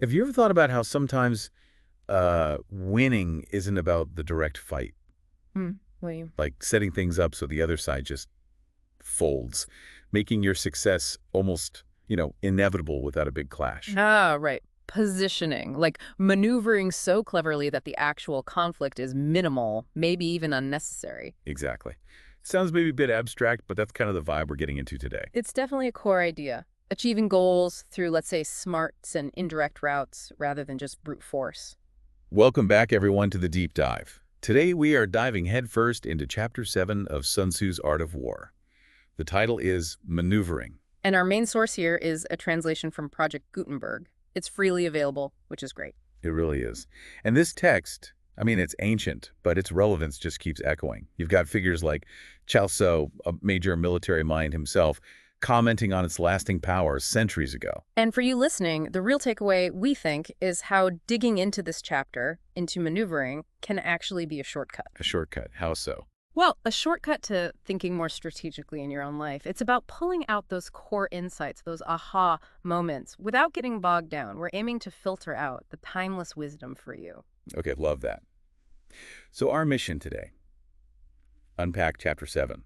Have you ever thought about how sometimes winning isn't about the direct fight, Hmm. What do you? like setting things up so the other side just folds, making your success almost, inevitable without a big clash? Ah, right. Positioning, like maneuvering so cleverly that the actual conflict is minimal, maybe even unnecessary. Exactly. Sounds maybe a bit abstract, but that's kind of the vibe we're getting into today. It's definitely a core idea. Achieving goals through, let's say, smarts and indirect routes rather than just brute force. Welcome back, everyone, to the Deep Dive. Today, we are diving headfirst into Chapter 7 of Sun Tzu's Art of War. The title is Maneuvering. And our main source here is a translation from Project Gutenberg. It's freely available, which is great. It really is. And this text, I mean, it's ancient, but its relevance just keeps echoing. You've got figures like Cao Tzu, a major military mind himself, commenting on its lasting power centuries ago. And for you listening, the real takeaway, we think, is how digging into this chapter, into maneuvering, can actually be a shortcut. A shortcut. How so? Well, a shortcut to thinking more strategically in your own life. It's about pulling out those core insights, those aha moments, without getting bogged down. We're aiming to filter out the timeless wisdom for you. Okay, love that. So our mission today, unpack Chapter 7,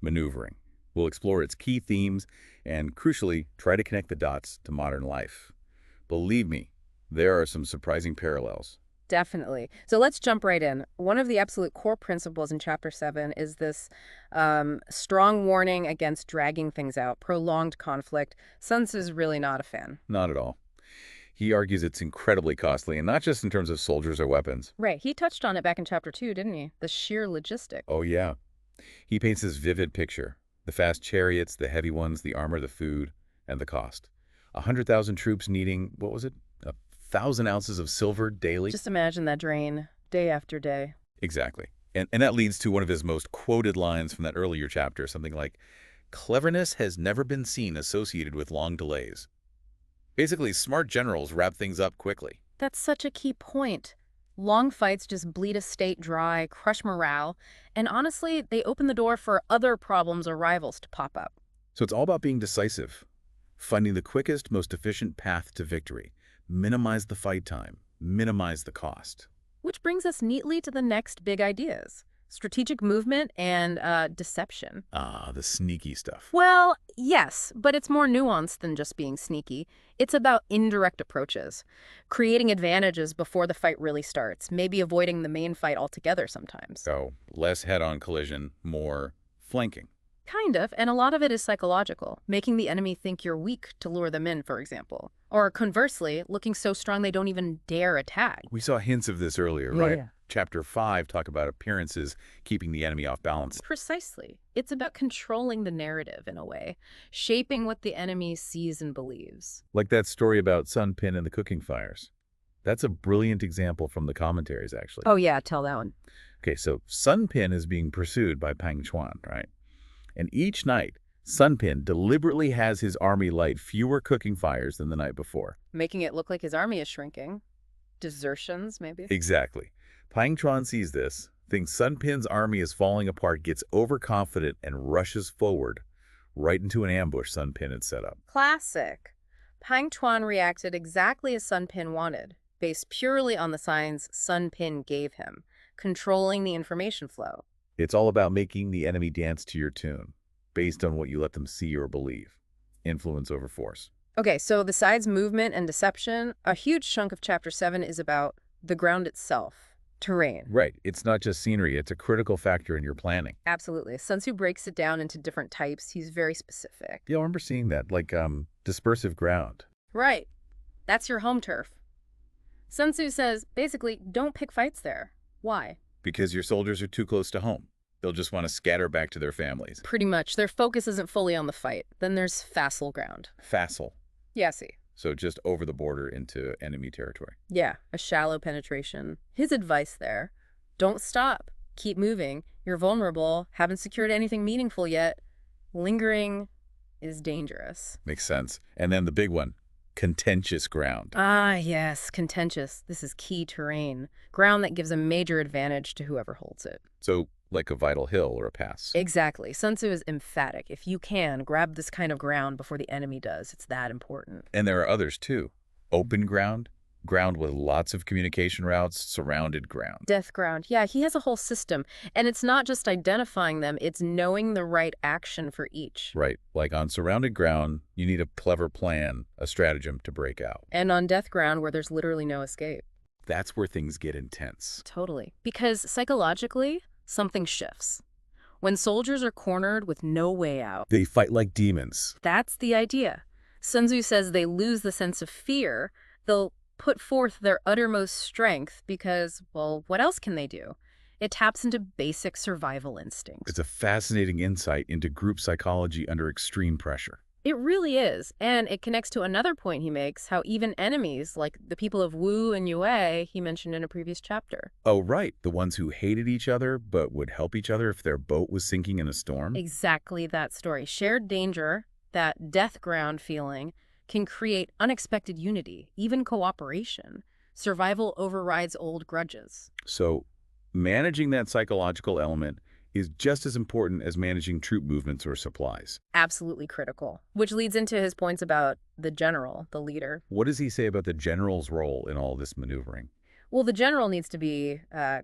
Maneuvering. We'll explore its key themes and, crucially, try to connect the dots to modern life. Believe me, there are some surprising parallels. Definitely. So let's jump right in. One of the absolute core principles in Chapter 7 is this strong warning against dragging things out, prolonged conflict. Sun Tzu is really not a fan. Not at all. He argues it's incredibly costly, and not just in terms of soldiers or weapons. Right. He touched on it back in Chapter 2, didn't he? The sheer logistic. Oh, yeah. He paints this vivid picture. The fast chariots, the heavy ones, the armor, the food, and the cost. 100,000 troops needing, what was it? 1,000 ounces of silver daily? Just imagine that drain day after day. Exactly. And that leads to one of his most quoted lines from that earlier chapter, something like, "Cleverness has never been seen associated with long delays." Basically, smart generals wrap things up quickly. That's such a key point. Long fights just bleed a state dry, crush morale, and honestly, they open the door for other problems or rivals to pop up. So it's all about being decisive, finding the quickest, most efficient path to victory, minimize the fight time, minimize the cost. Which brings us neatly to the next big ideas. Strategic movement and deception. Ah, the sneaky stuff. Well, yes, but it's more nuanced than just being sneaky. It's about indirect approaches, creating advantages before the fight really starts, maybe avoiding the main fight altogether sometimes. So less head-on collision, more flanking. Kind of, and a lot of it is psychological, making the enemy think you're weak to lure them in, for example. Or conversely, looking so strong they don't even dare attack. We saw hints of this earlier, Yeah, right? yeah. Chapter 5 talk about appearances keeping the enemy off balance. Precisely. It's about controlling the narrative in a way, shaping what the enemy sees and believes. Like that story about Sun Pin and the cooking fires. That's a brilliant example from the commentaries, actually. Oh yeah, tell that one. Okay, so Sun Pin is being pursued by Pang Chuan, right? And each night, Sun Pin deliberately has his army light fewer cooking fires than the night before. Making it look like his army is shrinking. Desertions, maybe? Exactly. Pang Chuan sees this, thinks Sun Pin's army is falling apart, gets overconfident, and rushes forward, right into an ambush Sun Pin had set up. Classic. Pang Tuan reacted exactly as Sun Pin wanted, based purely on the signs Sun Pin gave him, controlling the information flow. It's all about making the enemy dance to your tune, based on what you let them see or believe. Influence over force. Okay, so besides movement and deception, a huge chunk of Chapter 7 is about the ground itself, terrain. Right. It's not just scenery. It's a critical factor in your planning. Absolutely. Sun Tzu breaks it down into different types. He's very specific. Yeah, I remember seeing that, like dispersive ground. Right. That's your home turf. Sun Tzu says, basically, don't pick fights there. Why? Because your soldiers are too close to home. They'll just want to scatter back to their families. Pretty much. Their focus isn't fully on the fight. Then there's facile ground. Facile. Yeah, see. So just over the border into enemy territory. Yeah, a shallow penetration. His advice there, don't stop. Keep moving. You're vulnerable. Haven't secured anything meaningful yet. Lingering is dangerous. Makes sense. And then the big one, contentious ground. Ah, yes, contentious. This is key terrain. Ground that gives a major advantage to whoever holds it. So like a vital hill or a pass. Exactly. Sun Tzu is emphatic. If you can, grab this kind of ground before the enemy does. It's that important. And there are others too. Open ground, ground with lots of communication routes, surrounded ground. Death ground. Yeah, he has a whole system. And it's not just identifying them, it's knowing the right action for each. Right, like on surrounded ground, you need a clever plan, a stratagem to break out. And on death ground, where there's literally no escape. That's where things get intense. Totally. Because psychologically, something shifts. When soldiers are cornered with no way out, They fight like demons. that's the idea. Sun Tzu says they lose the sense of fear. They'll put forth their uttermost strength because, well, what else can they do? It taps into basic survival instincts. It's a fascinating insight into group psychology under extreme pressure. It really is. And it connects to another point he makes, how even enemies, like the people of Wu and Yue, he mentioned in a previous chapter. Oh, right, the ones who hated each other but would help each other if their boat was sinking in a storm? Exactly that story. Shared danger, that death ground feeling, can create unexpected unity, even cooperation. Survival overrides old grudges. So, managing that psychological element is just as important as managing troop movements or supplies. Absolutely critical. Which leads into his points about the general, the leader. What does he say about the general's role in all this maneuvering? Well, the general needs to be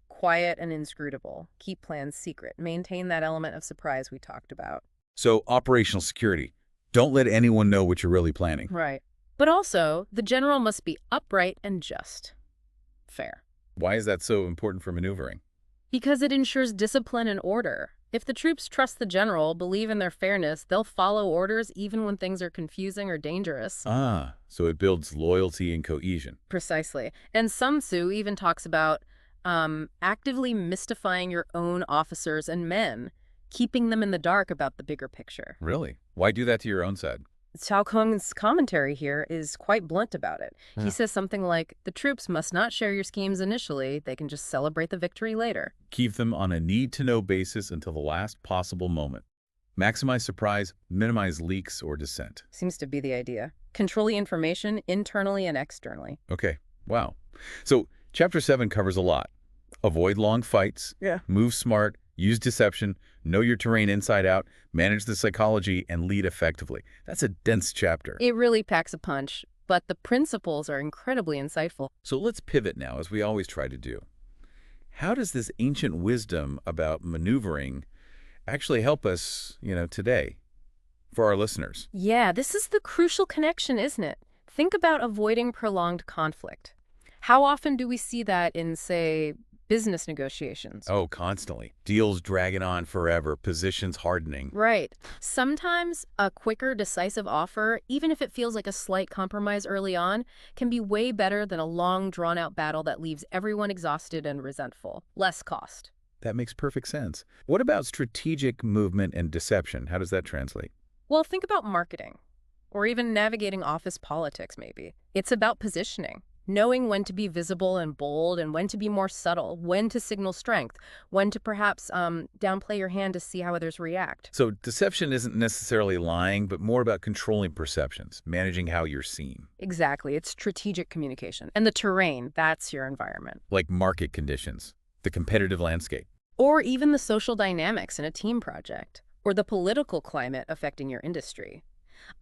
quiet and inscrutable, keep plans secret, maintain that element of surprise we talked about. So, operational security. Don't let anyone know what you're really planning. Right. But also, the general must be upright and just. Fair. Why is that so important for maneuvering? Because it ensures discipline and order. If the troops trust the general, believe in their fairness, they'll follow orders even when things are confusing or dangerous. Ah, so it builds loyalty and cohesion. Precisely. And Sun Tzu even talks about actively mystifying your own officers and men, keeping them in the dark about the bigger picture. Really? Why do that to your own side? Cao Kung's commentary here is quite blunt about it. He says something like, the troops must not share your schemes initially, they can just celebrate the victory later. Keep them on a need-to-know basis until the last possible moment. Maximize surprise, minimize leaks or dissent. Seems to be the idea. Control the information internally and externally. Okay, wow. So, Chapter 7 covers a lot. Avoid long fights, move smart, use deception, know your terrain inside out, manage the psychology, and lead effectively. That's a dense chapter. It really packs a punch, but the principles are incredibly insightful. So let's pivot now, as we always try to do. How does this ancient wisdom about maneuvering actually help us, today, for our listeners? Yeah, this is the crucial connection, isn't it? Think about avoiding prolonged conflict. How often do we see that in, say, business negotiations? Oh, constantly. Deals dragging on forever, positions hardening. Right. Sometimes a quicker, decisive offer, even if it feels like a slight compromise early on, can be way better than a long, drawn-out battle that leaves everyone exhausted and resentful. Less cost. That makes perfect sense. What about strategic movement and deception? How does that translate? Well, think about marketing, or even navigating office politics, maybe. It's about positioning. Knowing when to be visible and bold and when to be more subtle, when to signal strength, when to perhaps downplay your hand to see how others react. So deception isn't necessarily lying, but more about controlling perceptions, managing how you're seen. Exactly. It's strategic communication. And the terrain, that's your environment. Like market conditions, the competitive landscape. Or even the social dynamics in a team project, or the political climate affecting your industry.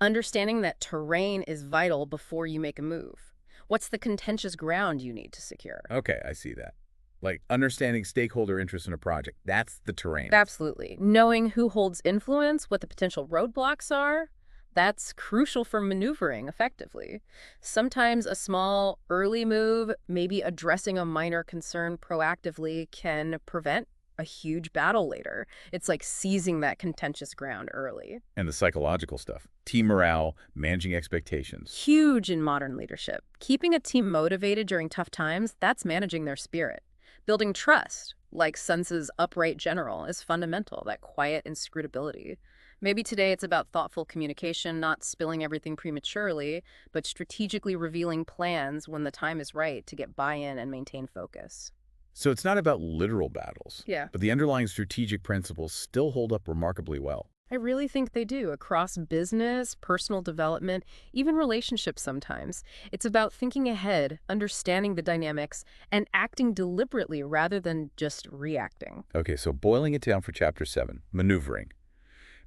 Understanding that terrain is vital before you make a move. What's the contentious ground you need to secure? Okay, I see that. Like understanding stakeholder interest in a project. That's the terrain. Absolutely. Knowing who holds influence, what the potential roadblocks are, that's crucial for maneuvering effectively. Sometimes a small, early move, maybe addressing a minor concern proactively, can prevent a huge battle later. It's like seizing that contentious ground early. And the psychological stuff. Team morale, managing expectations. Huge in modern leadership. Keeping a team motivated during tough times, that's managing their spirit. Building trust, like Sun Tzu's upright general, is fundamental, that quiet inscrutability. Maybe today it's about thoughtful communication, not spilling everything prematurely, but strategically revealing plans when the time is right to get buy-in and maintain focus. So it's not about literal battles. Yeah. But the underlying strategic principles still hold up remarkably well. I really think they do, across business, personal development, even relationships sometimes. It's about thinking ahead, understanding the dynamics, and acting deliberately rather than just reacting. Okay, so boiling it down for Chapter 7, maneuvering.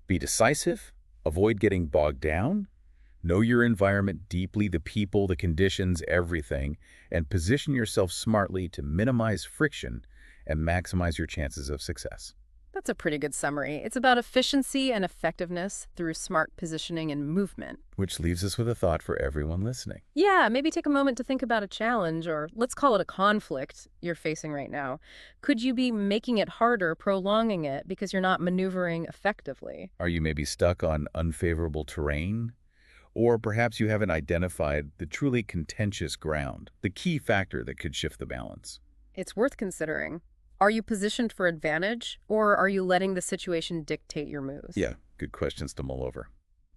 Be decisive, avoid getting bogged down, Know your environment deeply, the people, the conditions, everything, and position yourself smartly to minimize friction and maximize your chances of success. That's a pretty good summary. It's about efficiency and effectiveness through smart positioning and movement. Which leaves us with a thought for everyone listening. Yeah, maybe take a moment to think about a challenge, or let's call it a conflict you're facing right now. Could you be making it harder, prolonging it, because you're not maneuvering effectively? Are you maybe stuck on unfavorable terrain? Or perhaps you haven't identified the truly contentious ground, the key factor that could shift the balance. It's worth considering. Are you positioned for advantage, or are you letting the situation dictate your moves? Yeah, good questions to mull over.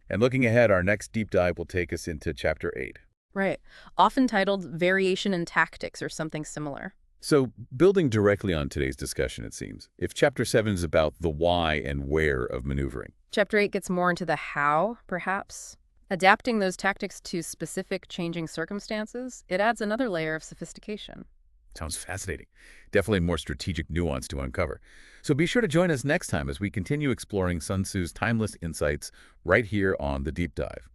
And looking ahead, our next deep dive will take us into Chapter 8. Right. Often titled Variation in Tactics or something similar. So, building directly on today's discussion, it seems, if Chapter 7 is about the why and where of maneuvering. Chapter 8 gets more into the how, perhaps. Adapting those tactics to specific changing circumstances, it adds another layer of sophistication. Sounds fascinating. Definitely more strategic nuance to uncover. So be sure to join us next time as we continue exploring Sun Tzu's timeless insights right here on The Deep Dive.